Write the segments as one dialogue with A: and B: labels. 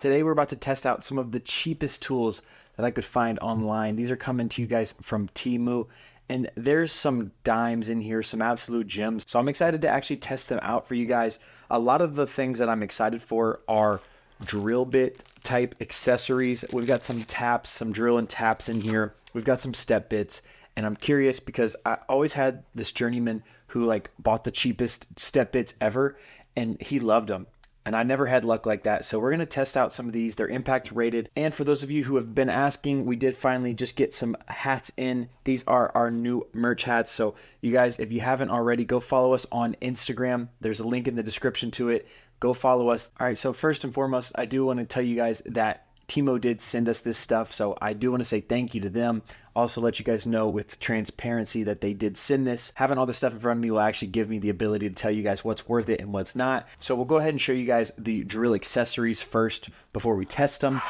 A: Today we're about to test out some of the cheapest tools that I could find online. These are coming to you guys from Temu, and there's some dimes in here, some absolute gems. So I'm excited to actually test them out for you guys. A lot of the things that I'm excited for are drill bit type accessories. We've got some taps, some drill and taps in here. We've got some step bits, and I'm curious because I always had this journeyman who bought the cheapest step bits ever, and he loved them. And I never had luck like that. So we're going to test out some of these. They're impact rated. And for those of you who have been asking, we did finally just get some hats in. These are our new merch hats. So you guys, if you haven't already, go follow us on Instagram. There's a link in the description to it. Go follow us. All right, so first and foremost, I do want to tell you guys that Temu did send us this stuff, so I do want to say thank you to them. Also let you guys know with transparency that they did send this. Having all this stuff in front of me will actually give me the ability to tell you guys what's worth it and what's not. So we'll go ahead and show you guys the drill accessories first before we test them.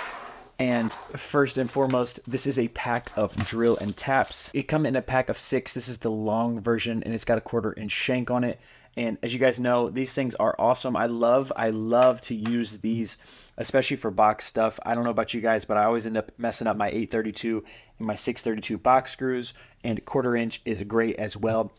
A: And first and foremost, this is a pack of drill and taps. It comes in a pack of 6. This is the long version, and it's got a 1/4 inch shank on it. And as you guys know, these things are awesome. I love to use these, especially for box stuff. I don't know about you guys, but I always end up messing up my 832 and my 632 box screws, and 1/4 inch is great as well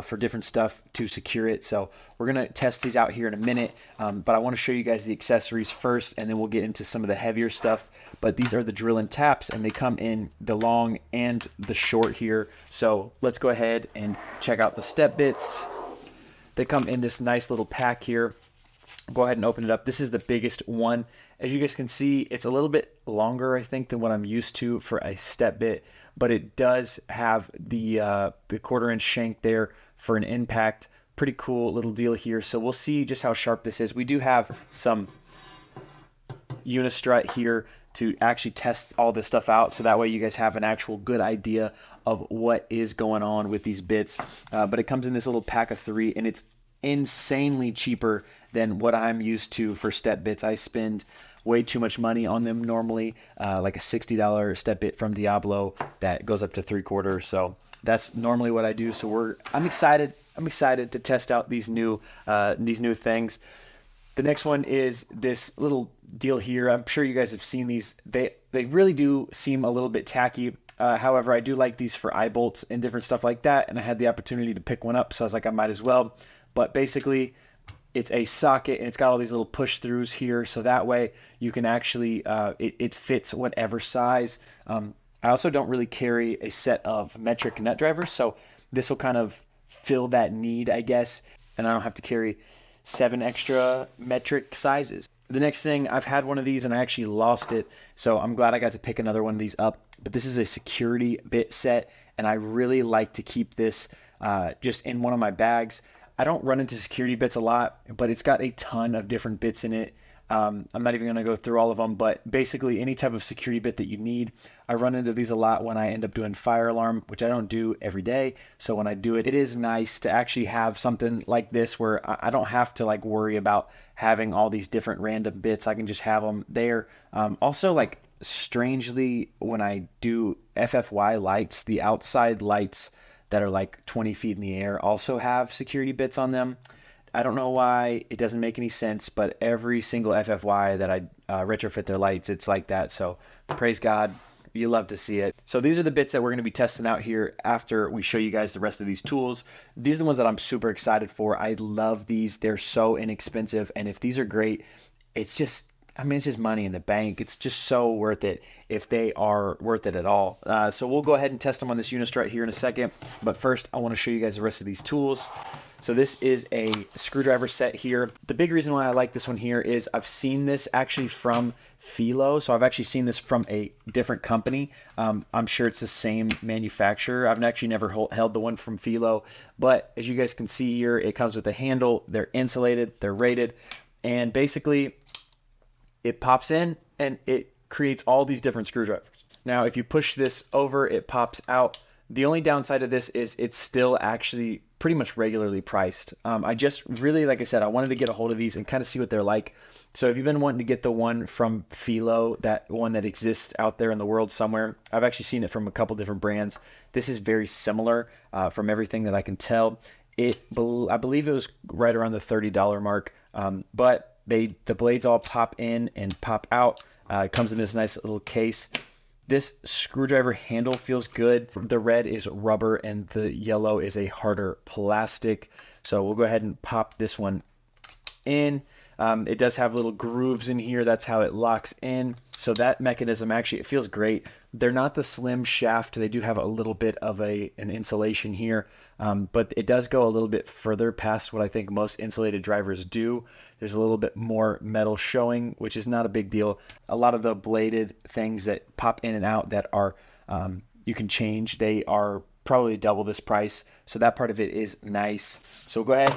A: for different stuff to secure it. So we're gonna test these out here in a minute, but I wanna show you guys the accessories first, and then we'll get into some of the heavier stuff. But these are the drill and taps, and they come in the long and the short here. So let's go ahead and check out the step bits. They come in this nice little pack here. Go ahead and open it up. This is the biggest one. As you guys can see, it's a little bit longer, I think, than what I'm used to for a step bit, but it does have the 1/4 inch shank there for an impact. Pretty cool little deal here. So we'll see just how sharp this is. We do have some unistrut here to actually test all this stuff out, so that way you guys have an actual good idea of what is going on with these bits. But it comes in this little pack of 3, and it's insanely cheaper than what I'm used to for step bits. I spend way too much money on them normally, like a $60 step bit from Diablo that goes up to 3/4. So that's normally what I do. So I'm excited to test out these new things. The next one is this little deal here. I'm sure you guys have seen these. They really do seem a little bit tacky. However, I do like these for eye bolts and different stuff like that, and I had the opportunity to pick one up, so I was like, I might as well. But basically, it's a socket, and it's got all these little push throughs here, so that way you can actually, it fits whatever size. I also don't really carry a set of metric nut drivers, so this will kind of fill that need, I guess, and I don't have to carry 7 extra metric sizes. The next thing, I've had one of these and I actually lost it, so I'm glad I got to pick another one of these up. But this is a security bit set, and I really like to keep this just in one of my bags. I don't run into security bits a lot, but it's got a ton of different bits in it. I'm not even going to go through all of them, but basically any type of security bit that you need. I run into these a lot when I end up doing fire alarm, which I don't do every day. So when I do it, it is nice to actually have something like this where I don't have to worry about having all these different random bits. I can just have them there. Also, strangely, when I do FFY lights, the outside lights that are 20 feet in the air also have security bits on them. I don't know why, it doesn't make any sense, but every single FFY that I retrofit their lights, it's like that. So praise God, you love to see it. So these are the bits that we're going to be testing out here after we show you guys the rest of these tools. These are the ones that I'm super excited for. I love these. They're so inexpensive, and if these are great, it's just money in the bank. It's just so worth it if they are worth it at all. So we'll go ahead and test them on this unistrut here in a second. But first, I want to show you guys the rest of these tools. So this is a screwdriver set here. The big reason why I like this one here is I've seen this actually from Philo. So I've actually seen this from a different company. I'm sure it's the same manufacturer. I've actually never held the one from Philo. But as you guys can see here, it comes with a handle. They're insulated. They're rated. And basically, it pops in and it creates all these different screwdrivers. Now, if you push this over, it pops out. The only downside of this is it's still actually pretty much regularly priced. I just really, like I said, I wanted to get a hold of these and kind of see what they're like. So if you've been wanting to get the one from Philo, that one that exists out there in the world somewhere, I've actually seen it from a couple different brands. This is very similar from everything that I can tell. I believe it was right around the $30 mark, but The blades all pop in and pop out. It comes in this nice little case. This screwdriver handle feels good. The red is rubber and the yellow is a harder plastic. So we'll go ahead and pop this one in. It does have little grooves in here. That's how it locks in. So that mechanism actually, it feels great. They're not the slim shaft. They do have a little bit of an insulation here, but it does go a little bit further past what I think most insulated drivers do. There's a little bit more metal showing, which is not a big deal. A lot of the bladed things that pop in and out that are you can change, they are probably double this price. So that part of it is nice. So go ahead,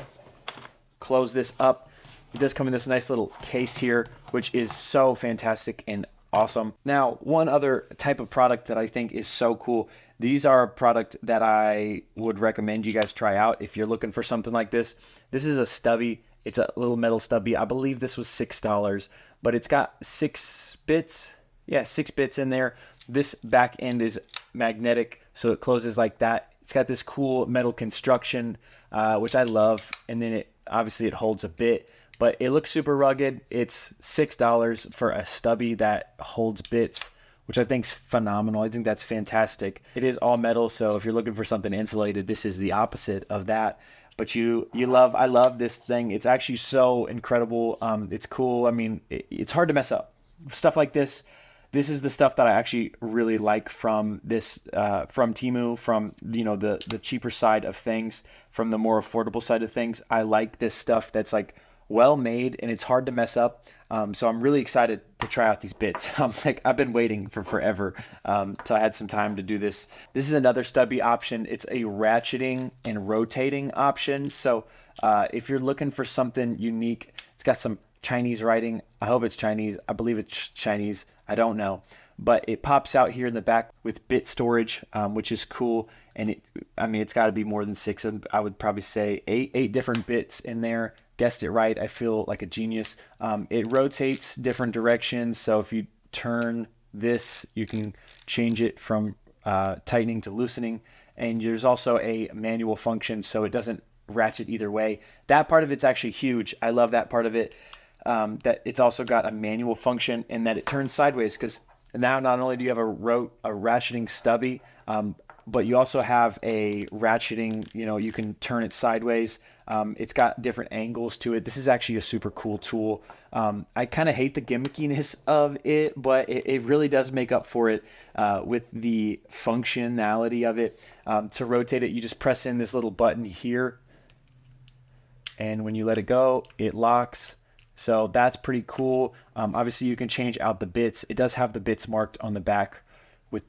A: close this up. It does come in this nice little case here, which is so fantastic and awesome. Now, one other type of product that I think is so cool. These are a product that I would recommend you guys try out if you're looking for something like this. This is a stubby. It's a little metal stubby. I believe this was $6, but it's got 6 bits. Yeah, 6 bits in there. This back end is magnetic, so it closes like that. It's got this cool metal construction, which I love. And then obviously it holds a bit. But it looks super rugged. It's $6 for a stubby that holds bits, which I think is phenomenal. I think that's fantastic. It is all metal, so if you're looking for something insulated, this is the opposite of that. But I love this thing. It's actually so incredible. It's cool. I mean, it's hard to mess up. Stuff like this. This is the stuff that I actually really like from Temu, from the cheaper side of things, from the more affordable side of things. I like this stuff that's like well made and it's hard to mess up. So I'm really excited to try out these bits. I've been waiting for forever till I had some time to do this. This is another stubby option. It's a ratcheting and rotating option. So if you're looking for something unique, it's got some Chinese writing. I hope it's Chinese. I believe it's Chinese. I don't know. But it pops out here in the back with bit storage, which is cool. And it's got to be more than 6. I would probably say 8 different bits in there. Guessed it right. I feel like a genius. It rotates different directions. So if you turn this, you can change it from tightening to loosening. And there's also a manual function, so it doesn't ratchet either way. That part of it's actually huge. I love that part of it. That it's also got a manual function and that it turns sideways, because now not only do you have a ratcheting stubby, but you also have a ratcheting, you can turn it sideways. It's got different angles to it. This is actually a super cool tool. I kind of hate the gimmickiness of it, but it really does make up for it with the functionality of it. To rotate it, you just press in this little button here, and when you let it go, it locks. So that's pretty cool. Obviously, you can change out the bits. It does have the bits marked on the back with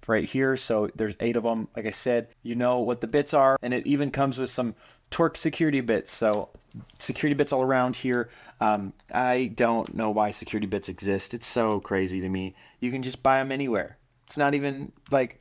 A: right here. So there's 8 of them. Like I said, you know what the bits are, and it even comes with some torque security bits. So security bits all around here. I don't know why security bits exist. It's so crazy to me. You can just buy them anywhere. It's not even like,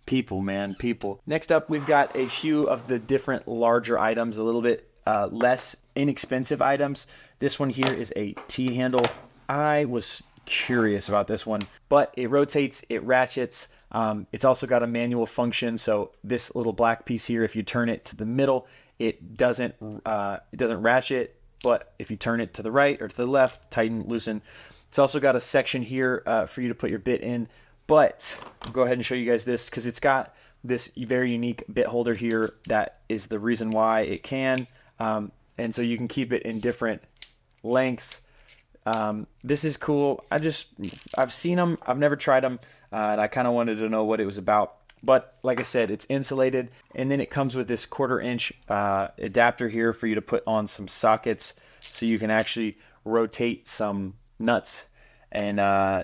A: people, man, people. Next up, we've got a few of the different larger items, a little bit less inexpensive items. This one here is a T-handle. I was curious about this one, but it rotates, it ratchets. It's also got a manual function. So this little black piece here, if you turn it to the middle, it doesn't ratchet, but if you turn it to the right or to the left, tighten, loosen. It's also got a section here for you to put your bit in, but I'll go ahead and show you guys this because it's got this very unique bit holder here. That is the reason why it can. And so you can keep it in different lengths. This is cool. I've seen them. I've never tried them. And I kind of wanted to know what it was about. But like I said, it's insulated. And then it comes with this 1/4-inch adapter here for you to put on some sockets so you can actually rotate some nuts and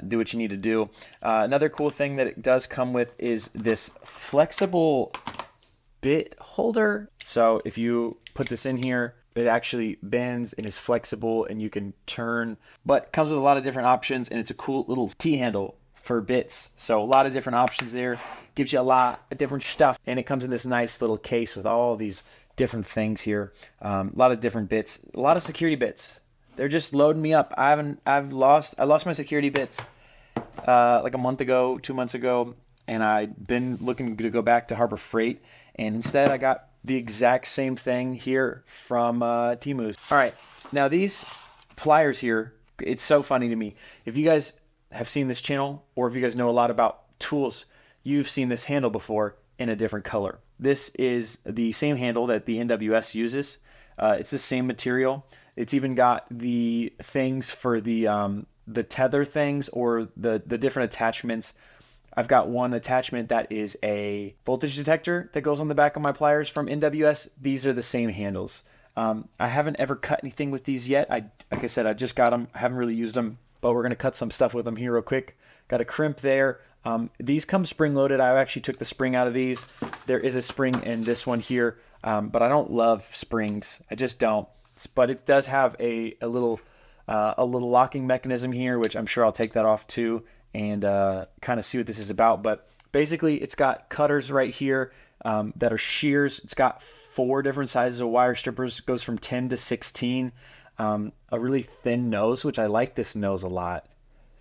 A: do what you need to do. Another cool thing that it does come with is this flexible bit holder. So if you put this in here, it actually bends and is flexible and you can turn, but it comes with a lot of different options, and it's a cool little T-handle for bits. So a lot of different options there, gives you a lot of different stuff, and it comes in this nice little case with all these different things here. A lot of different bits, a lot of security bits. They're just loading me up. I lost my security bits like a month ago, 2 months ago, and I've been looking to go back to Harbor Freight, and instead I got the exact same thing here from Temu. All right, now these pliers here, it's so funny to me. If you guys have seen this channel, or if you guys know a lot about tools, you've seen this handle before in a different color. This is the same handle that the NWS uses. It's the same material. It's even got the things for the tether things, or the different attachments. I've got one attachment that is a voltage detector that goes on the back of my pliers from NWS. These are the same handles. I haven't ever cut anything with these yet. Like I said, I just got them. I haven't really used them, but we're going to cut some stuff with them here real quick. Got a crimp there. These come spring loaded. I actually took the spring out of these. There is a spring in this one here, but I don't love springs. I just don't. But it does have a little locking mechanism here, which I'm sure I'll take that off too, and kind of see what this is about. But basically, it's got cutters right here that are shears. It's got 4 different sizes of wire strippers. It goes from 10 to 16. A really thin nose, which I like this nose a lot.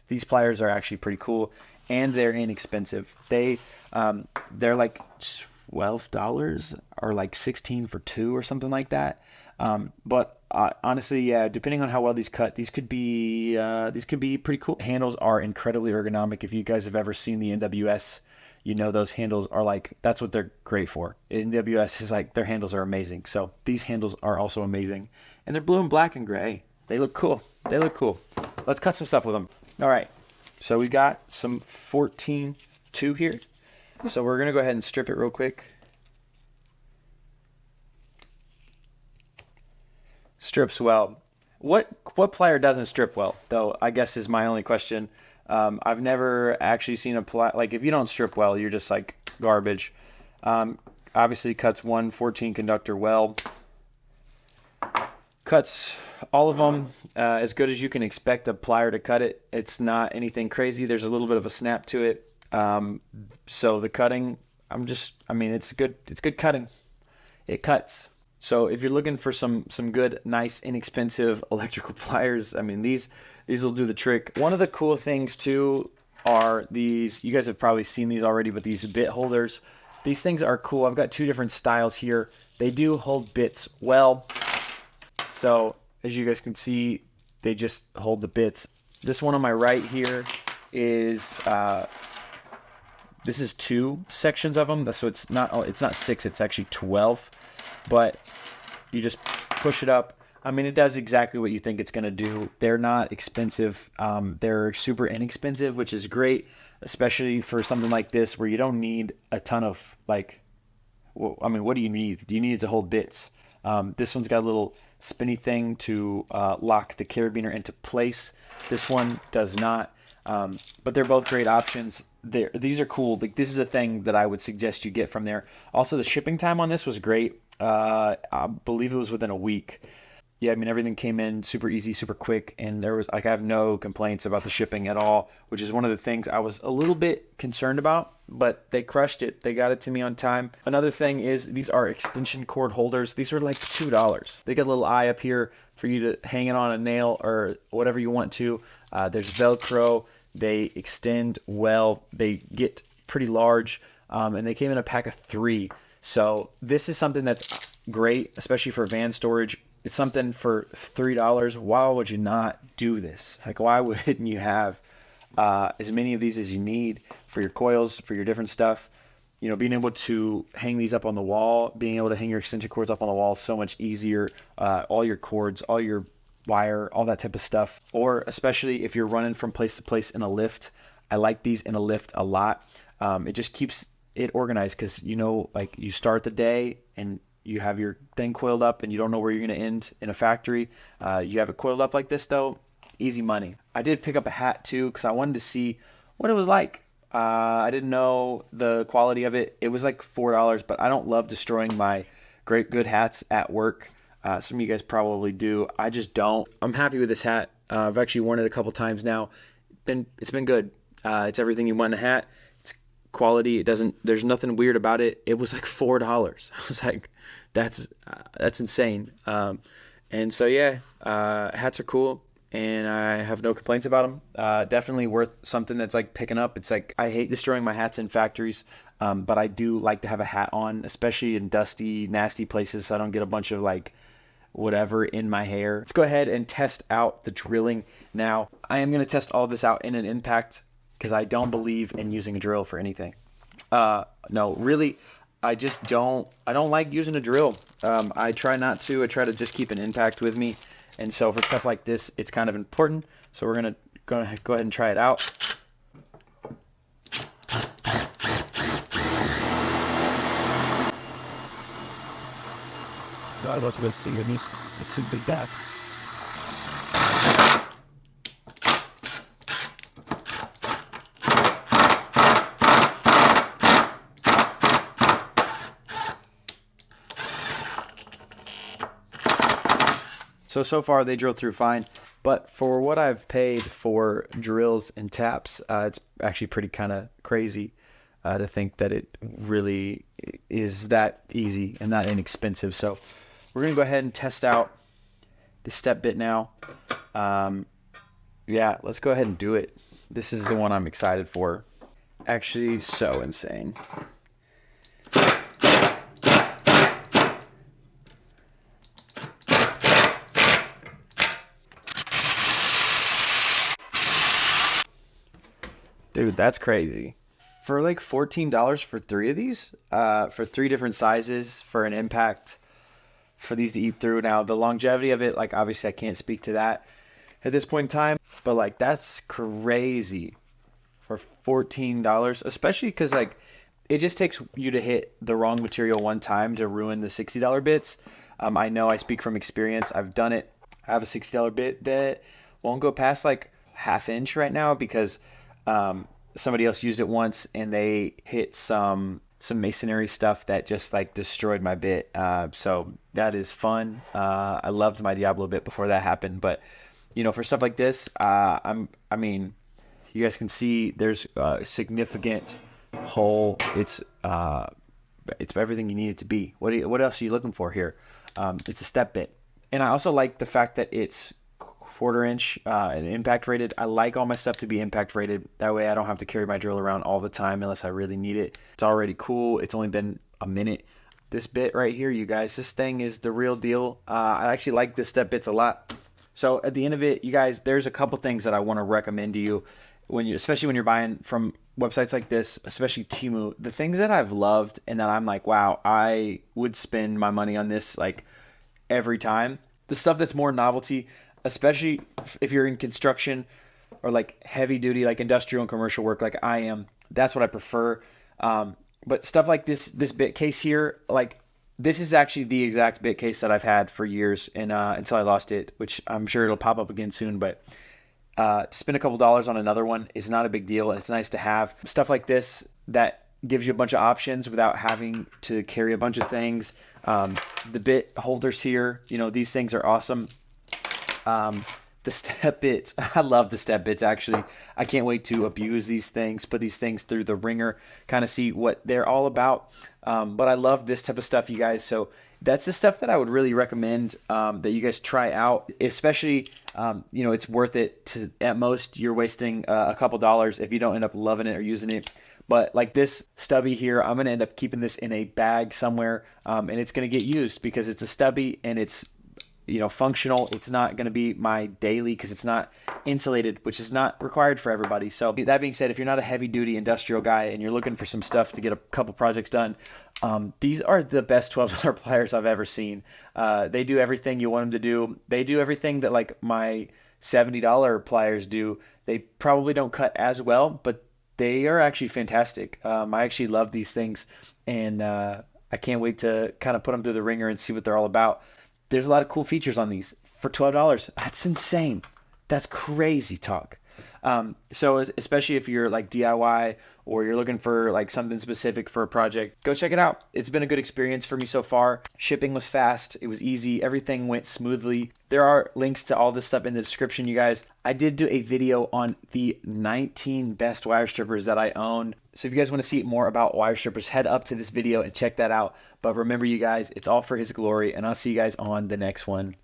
A: These pliers are actually pretty cool, and they're inexpensive. They're like $12 or like 16 for 2 or something like that. But honestly, yeah, depending on how well these cut, these could be pretty cool. Handles are incredibly ergonomic. If you guys have ever seen the NWS, you know those handles are like, that's what they're great for. NWS is like, their handles are amazing. So these handles are also amazing, and they're blue and black and gray. They look cool. They look cool. Let's cut some stuff with them. All right. So we got some 14-2 here. So we're gonna go ahead and strip it real quick. Strips well. What plier doesn't strip well, though, I guess is my only question. I've never actually seen a plier, like if you don't strip well, you're just like garbage. Obviously cuts 114 conductor well. Cuts all of them as good as you can expect a plier to cut it. It's not anything crazy. There's a little bit of a snap to it. So the cutting, it's good cutting. It cuts. So if you're looking for some good, nice, inexpensive electrical pliers, these will do the trick. One of the cool things too are these. You guys have probably seen these already, but these bit holders. These things are cool. I've got 2 different styles here. They do hold bits well. So as you guys can see, they just hold the bits. This one on my right here is this is 2 sections of them. So it's not 6. It's actually 12. But you just push it up. It does exactly what you think it's going to do. They're not expensive. They're super inexpensive, which is great, especially for something like this where you don't need a ton of what do you need? Do you need it to hold bits? This one's got a little spinny thing to lock the carabiner into place. This one does not. But they're both great options. These are cool. Like, this is a thing that I would suggest you get from there. Also, the shipping time on this was great. I believe it was within a week. Yeah, everything came in super easy, super quick, and I have no complaints about the shipping at all, which is one of the things I was a little bit concerned about, but they crushed it. They got it to me on time. Another thing is these are extension cord holders. These are like $2. They got a little eye up here for you to hang it on a nail or whatever you want to. There's Velcro. They extend well. They get pretty large, and they came in a pack of 3. So this is something that's great, especially for van storage. It's something for $3. Why would you not do this? Like, why wouldn't you have as many of these as you need for your coils, for your different stuff? Being able to hang these up on the wall, being able to hang your extension cords up on the wall is so much easier. All your cords, all your wire, all that type of stuff. Or especially if you're running from place to place in a lift. I like these in a lift a lot. It just keeps it organized because, like you start the day and you have your thing coiled up and you don't know where you're going to end in a factory. You have it coiled up like this though, easy money. I did pick up a hat too because I wanted to see what it was like. I didn't know the quality of it. It was like $4, but I don't love destroying my good hats at work. Some of you guys probably do. I just don't. I'm happy with this hat. I've actually worn it a couple times now. It's been good. It's everything you want in a hat. It's quality. There's nothing weird about it. It was like $4. I was like, that's insane. And so yeah, hats are cool. and I have no complaints about them. Definitely worth something that's like picking up. It's like, I hate destroying my hats in factories, but I do like to have a hat on, especially in dusty, nasty places, so I don't get a bunch of like whatever in my hair. Let's go ahead and test out the drilling now. I am going to test all this out in an impact because I don't believe in using a drill for anything. No, really, I don't like using a drill. I try not to. I try to just keep an impact with me. And so for stuff like this, it's kind of important. So we're going to go ahead and try it out.
B: I look to see me. It's a big gap.
A: So far they drilled through fine, but for what I've paid for drills and taps, it's actually pretty kind of crazy to think that it really is that easy and that inexpensive. So we're going to go ahead and test out the step bit now. Yeah, let's go ahead and do it. This is the one I'm excited for. Actually, so insane. Dude, that's crazy. For like $14 for 3 of these, for 3 different sizes, for an impact, for these to eat through. Now, the longevity of it, like obviously I can't speak to that at this point in time, but like that's crazy for $14, especially because like it just takes you to hit the wrong material one time to ruin the $60 bits. I know, I speak from experience. I've done it. I have a $60 bit that won't go past like 1/2 inch right now because somebody else used it once and they hit some masonry stuff that just like destroyed my bit. So that is fun. I loved my Diablo bit before that happened, but you know, for stuff like this, I mean, you guys can see there's a significant hole. It's everything you need it to be. What else are you looking for here? It's a step bit, and I also like the fact that it's 1/4 inch and impact rated. I like all my stuff to be impact rated. That way I don't have to carry my drill around all the time unless I really need it. It's already cool. It's only been a minute. This bit right here, you guys, this thing is the real deal. I actually like this step bits a lot. So at the end of it, you guys, there's a couple things that I want to recommend to you especially when you're buying from websites like this, especially Temu. The things that I've loved and that I'm like, wow, I would spend my money on this like every time. The stuff that's more novelty, especially if you're in construction or like heavy duty, like industrial and commercial work like I am, that's what I prefer. But stuff like this bit case here, like this is actually the exact bit case that I've had for years and until I lost it, which I'm sure it'll pop up again soon. But to spend a couple dollars on another one is not a big deal. It's nice to have stuff like this that gives you a bunch of options without having to carry a bunch of things. The bit holders here, you know, these things are awesome. The step bits, I love the step bits actually. I can't wait to abuse these things, put these things through the ringer, kind of see what they're all about. But I love this type of stuff, you guys. So that's the stuff that I would really recommend that you guys try out, especially, you know, it's worth it. To at most you're wasting a couple dollars if you don't end up loving it or using it. But like this stubby here, I'm going to end up keeping this in a bag somewhere, and it's going to get used because it's a stubby and it's, you know, functional. It's not going to be my daily because it's not insulated, which is not required for everybody. So that being said, if you're not a heavy duty industrial guy and you're looking for some stuff to get a couple projects done, these are the best $12 pliers I've ever seen. They do everything you want them to do. They do everything that like my $70 pliers do. They probably don't cut as well, but they are actually fantastic. I actually love these things, and I can't wait to kind of put them through the ringer and see what they're all about. There's a lot of cool features on these for $12. That's insane. That's crazy talk. So especially if you're like DIY or you're looking for like something specific for a project, go check it out. It's been a good experience for me so far. Shipping was fast. It was easy. Everything went smoothly. There are links to all this stuff in the description, you guys. I did do a video on the 19 best wire strippers that I own. So if you guys want to see more about wire strippers, head up to this video and check that out. But remember, you guys, it's all for His glory, and I'll see you guys on the next one.